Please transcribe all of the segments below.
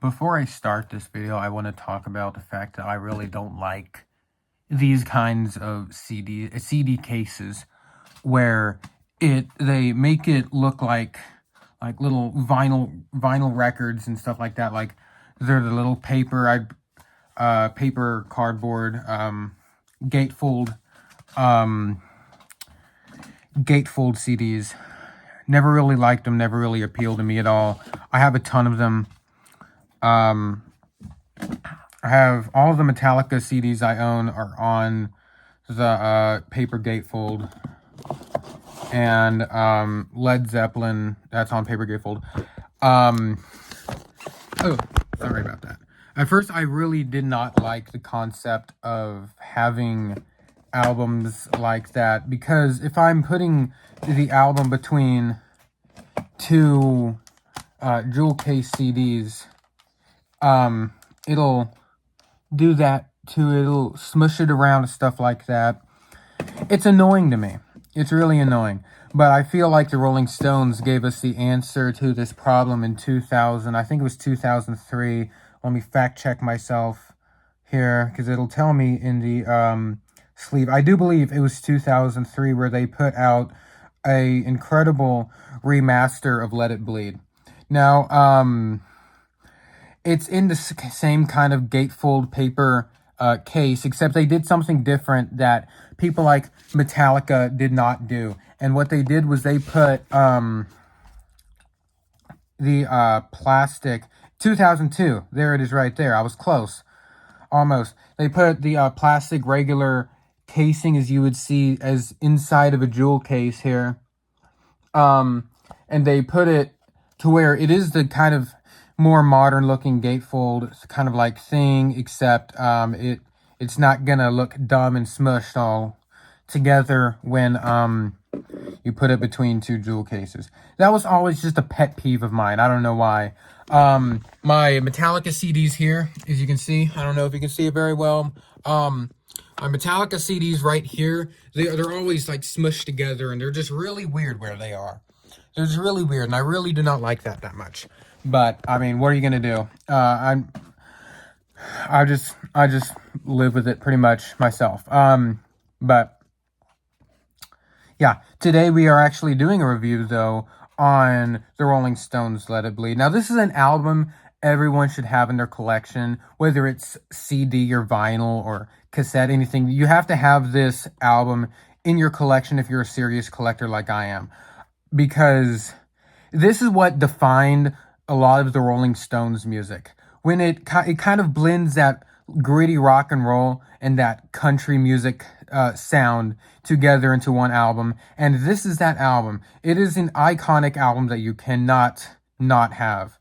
Before I start this video, I want to talk about the fact that I really don't like these kinds of CD cases where they make it look like little vinyl records and stuff like that. Like they're the little paper cardboard gatefold gatefold CDs. Never really liked them. Never really appealed to me at all. I have a ton of them. I have all of the Metallica CDs I own are on the paper gatefold, and Led Zeppelin, that's on paper gatefold. Oh, sorry about that. At first, I really did not like the concept of having albums like that, because if I'm putting the album between two jewel case CDs, it'll do that too. It'll smush it around and stuff like that. It's annoying to me. It's really annoying. But I feel like the Rolling Stones gave us the answer to this problem in 2000. I think it was 2003. Let me fact check myself here, because it'll tell me in the sleeve. I do believe it was 2003 where they put out a incredible remaster of Let It Bleed. Now, it's in the same kind of gatefold paper case, except they did something different that people like Metallica did not do. And what they did was they put the plastic, 2002, there it is right there. I was close, almost. They put the plastic regular casing as you would see as inside of a jewel case here. And they put it to where it is the kind of more modern looking gatefold kind of like thing, except it's not gonna look dumb and smushed all together when you put it between two jewel cases. That was always just a pet peeve of mine. I don't know why. My Metallica CDs here, as you can see, I don't know if you can see it very well. My Metallica CDs right here, they're always like smushed together, and they're just really weird where they are. They're just really weird, and I really do not like that much. But I mean, what are you gonna do? I just live with it pretty much myself. But yeah, today we are actually doing a review though on the Rolling Stones' Let It Bleed. Now, this is an album everyone should have in their collection, whether it's CD or vinyl or cassette, anything. You have to have this album in your collection if you're a serious collector like I am, because this is what defined a lot of the Rolling Stones music. When it kind of blends that gritty rock and roll and that country music sound together into one album. And this is that album. It is an iconic album that you cannot not have.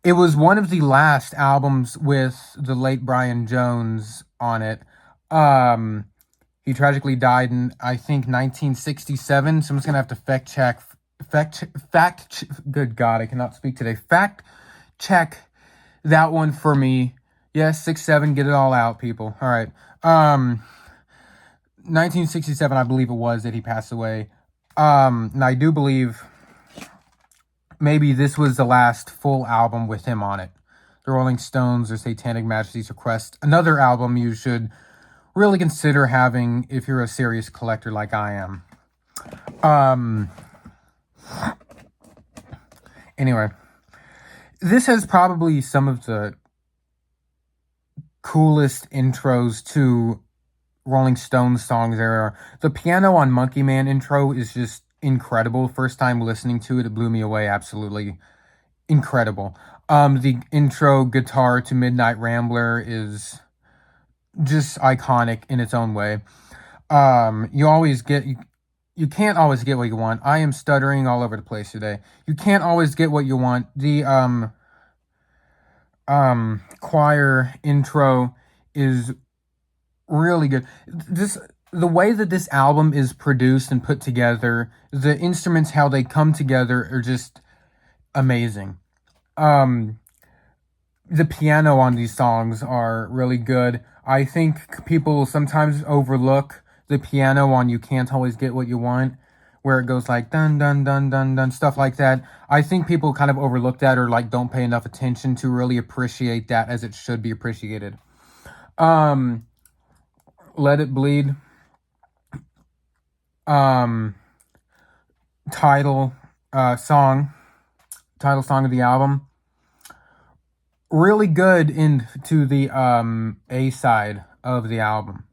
It was one of the last albums with the late Brian Jones on it. He tragically died in, I think, 1967. So I'm just gonna have to fact check. Good God, I cannot speak today. Fact check that one for me. Yes, 6'7", get it all out, people. All right. 1967, I believe it was that he passed away. And I do believe maybe this was the last full album with him on it. The Rolling Stones or Satanic Majesty's Request. Another album you should really consider having if you're a serious collector like I am. Anyway, this has probably some of the coolest intros to Rolling Stones songs there are. The piano on Monkey Man intro is just incredible. First time listening to it, it blew me away. Absolutely incredible. The intro guitar to Midnight Rambler is just iconic in its own way. You can't always get what you want. I am stuttering all over the place today. You can't always get what you want. The choir intro is really good. The way that this album is produced and put together, the instruments, how they come together are just amazing. The piano on these songs are really good. I think people sometimes overlook the piano on You Can't Always Get What You Want, where it goes like dun dun dun dun dun, stuff like that. I think people kind of overlook that or like don't pay enough attention to really appreciate that as it should be appreciated. Let It Bleed, um title song, title song of the album. Really good into the A side of the album.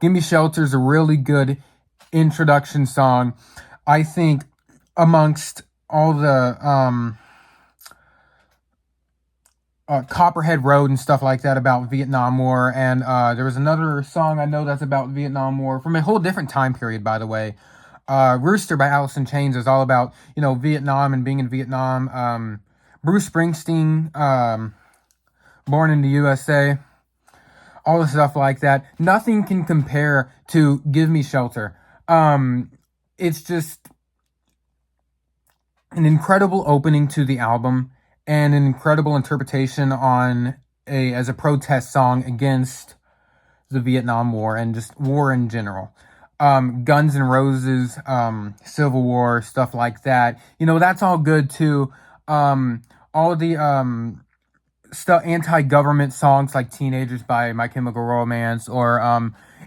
Give Me Shelter is a really good introduction song. I think amongst all the Copperhead Road and stuff like that about Vietnam War, and there was another song I know that's about Vietnam War from a whole different time period, by the way. Rooster by Alice in Chains is all about, you know, Vietnam and being in Vietnam. Bruce Springsteen, Born in the USA, all the stuff like that. Nothing can compare to Give Me Shelter. It's just an incredible opening to the album and an incredible interpretation on as a protest song against the Vietnam War and just war in general. Guns N' Roses, Civil War, stuff like that. You know, that's all good too. All the anti-government songs like Teenagers by My Chemical Romance or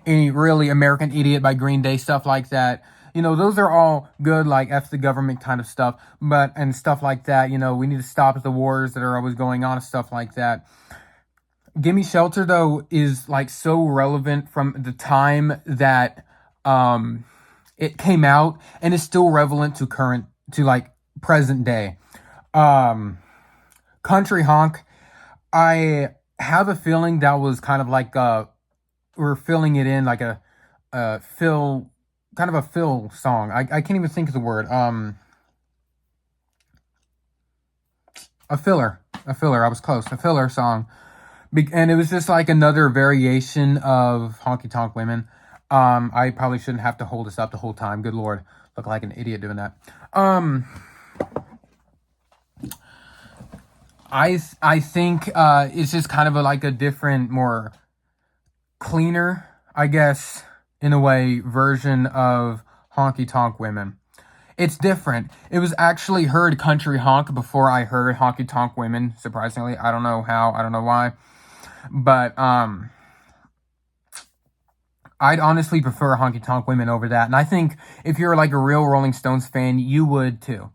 any really American Idiot by Green Day, stuff like that. You know, those are all good, like F the government kind of stuff, and stuff like that. You know, we need to stop the wars that are always going on and stuff like that. Gimme Shelter, though, is like so relevant from the time that it came out and is still relevant to like present day. Country Honk, I have a feeling that was kind of like we're filling it in like a fill, kind of a fill song. I can't even think of the word. A filler. I was close. A filler song. And it was just like another variation of Honky Tonk Women. I probably shouldn't have to hold this up the whole time. Good Lord. Look like an idiot doing that. I think it's just kind of like a different, more cleaner, I guess, in a way, version of Honky Tonk Women. It's different. It was actually heard Country Honk before I heard Honky Tonk Women, surprisingly. I don't know how, I don't know why. But I'd honestly prefer Honky Tonk Women over that. And I think if you're like a real Rolling Stones fan, you would too.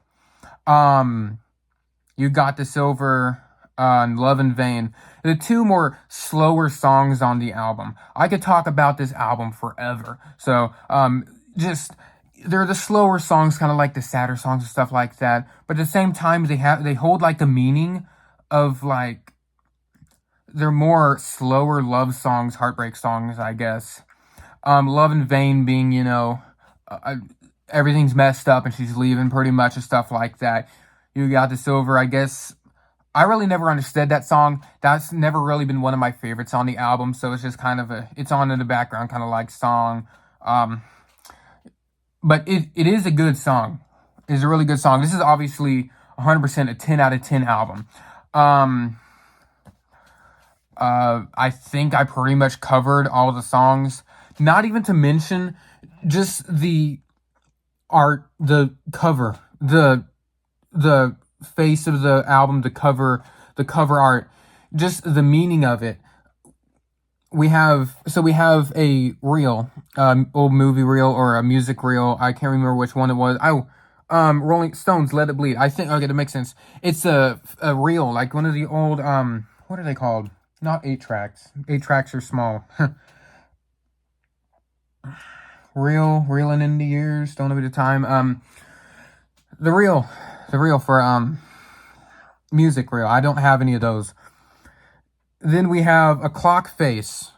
You Got the Silver, and Love in Vain. The two more slower songs on the album. I could talk about this album forever. So, they're the slower songs, kind of like the sadder songs and stuff like that. But at the same time, they hold like the meaning of like, they're more slower love songs, heartbreak songs, I guess. Love in Vain being, you know, everything's messed up and she's leaving pretty much and stuff like that. You Got the Silver, I guess. I really never understood that song. That's never really been one of my favorites on the album, so it's just kind of it's on in the background, kind of like song. But it is a good song. It's a really good song. This is obviously 100% a 10 out of 10 album. I think I pretty much covered all the songs. Not even to mention just the art, the cover, the face of the album, the cover art, just the meaning of it. We have a reel, old movie reel or a music reel. I can't remember which one it was. Rolling Stones, Let It Bleed. I think, okay, that makes sense. It's a reel, like one of the old, what are they called? Not 8-tracks. 8-tracks are small. Reeling in the years, don't know the time. The reel for music reel. I don't have any of those. Then we have a clock face.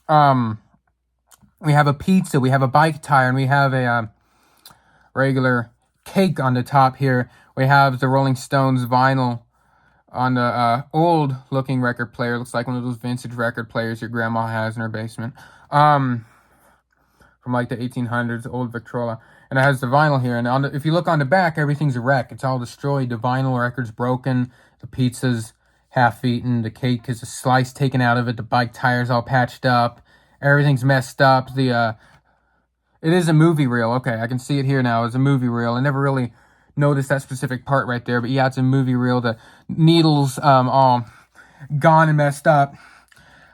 We have a pizza. We have a bike tire, and we have a regular cake on the top here. We have the Rolling Stones vinyl on the old looking record player. Looks like one of those vintage record players your grandma has in her basement. From like the 1800s, old Victrola. And it has the vinyl here. And if you look on the back, everything's a wreck. It's all destroyed. The vinyl record's broken. The pizza's half-eaten. The cake is a slice taken out of it. The bike tire's all patched up. Everything's messed up. It is a movie reel. Okay, I can see it here now. It's a movie reel. I never really noticed that specific part right there, but yeah, it's a movie reel. The needles all gone and messed up.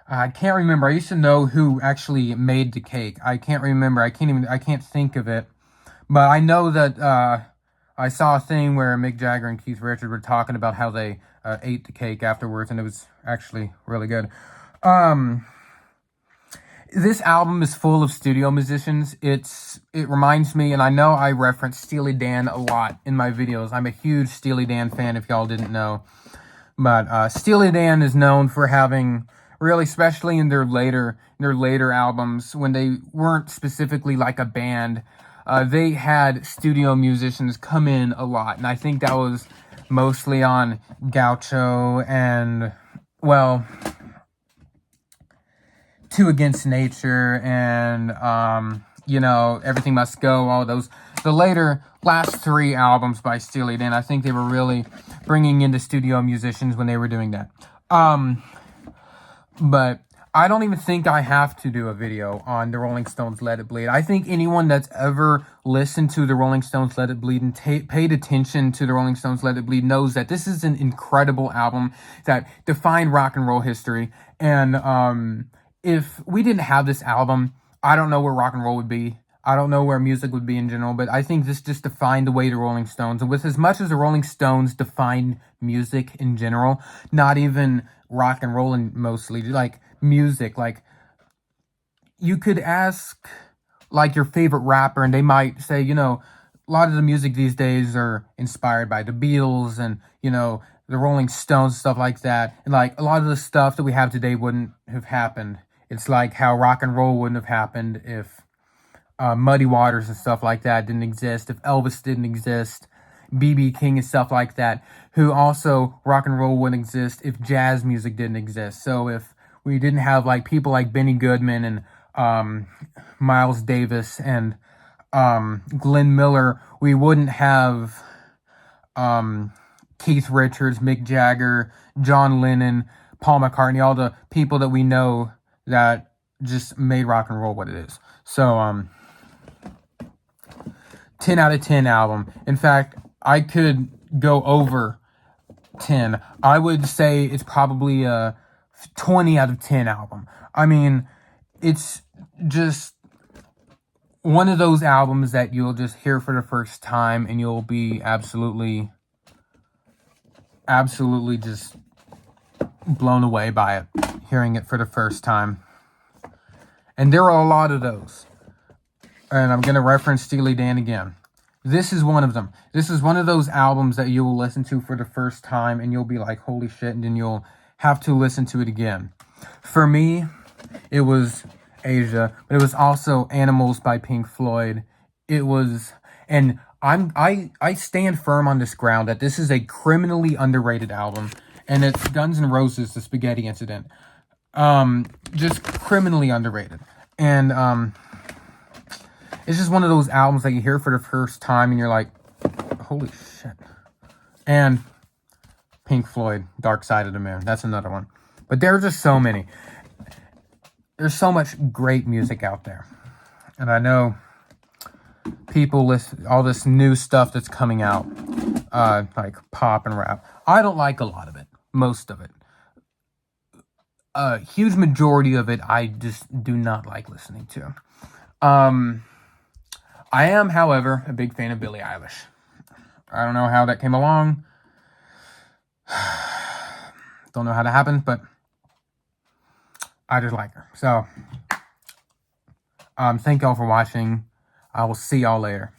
I can't remember. I used to know who actually made the cake. I can't remember. I can't think of it. But I know that I saw a thing where Mick Jagger and Keith Richards were talking about how they ate the cake afterwards, and it was actually really good. Um, this album is full of studio musicians. It reminds me, and I know I reference Steely Dan a lot in my videos. I'm a huge Steely Dan fan, if y'all didn't know. But Steely Dan is known for having, really, especially in their later albums, when they weren't specifically like a band, they had studio musicians come in a lot, and I think that was mostly on Gaucho and, well, Two Against Nature and Everything Must Go. All those, the last three albums by Steely Dan, I think they were really bringing in the studio musicians when they were doing that. But I don't even think I have to do a video on the Rolling Stones' Let It Bleed. I think anyone that's ever listened to the Rolling Stones' Let It Bleed and paid attention to the Rolling Stones' Let It Bleed knows that this is an incredible album that defined rock and roll history. And if we didn't have this album, I don't know where rock and roll would be. I don't know where music would be in general, but I think this just defined the way the Rolling Stones, and with as much as the Rolling Stones defined music in general, not even rock and roll and mostly, like music, like you could ask like your favorite rapper and they might say, a lot of the music these days are inspired by the Beatles and, the Rolling Stones, stuff like that. And like a lot of the stuff that we have today wouldn't have happened. It's like how rock and roll wouldn't have happened if Muddy Waters and stuff like that didn't exist, if Elvis didn't exist, B.B. King and stuff like that, who also rock and roll wouldn't exist if jazz music didn't exist. So if we didn't have like people like Benny Goodman and Miles Davis and Glenn Miller, we wouldn't have Keith Richards, Mick Jagger, John Lennon, Paul McCartney, all the people that we know that just made rock and roll what it is. So 10 out of 10 album. In fact, I could go over 10. I would say it's probably a 20 out of 10 album. I mean, it's just one of those albums that you'll just hear for the first time and you'll be absolutely just blown away by it, hearing it for the first time. And there are a lot of those. And I'm going to reference Steely Dan again. This is one of them. This is one of those albums that you will listen to for the first time and you'll be like, holy shit, and then you'll have to listen to it again. For me, it was Asia, but it was also Animals by Pink Floyd. It was, and I stand firm on this ground that this is a criminally underrated album, and it's Guns N' Roses, The Spaghetti Incident. Just criminally underrated. And it's just one of those albums that you hear for the first time and you're like, holy shit. And Pink Floyd, Dark Side of the Moon. That's another one. But there are just so many. There's so much great music out there. And I know people listen all this new stuff that's coming out, like pop and rap. I don't like a lot of it. Most of it. A huge majority of it I just do not like listening to. I am, however, a big fan of Billie Eilish. I don't know how that came along. Don't know how that happened, but I just like her. So, thank y'all for watching. I will see y'all later.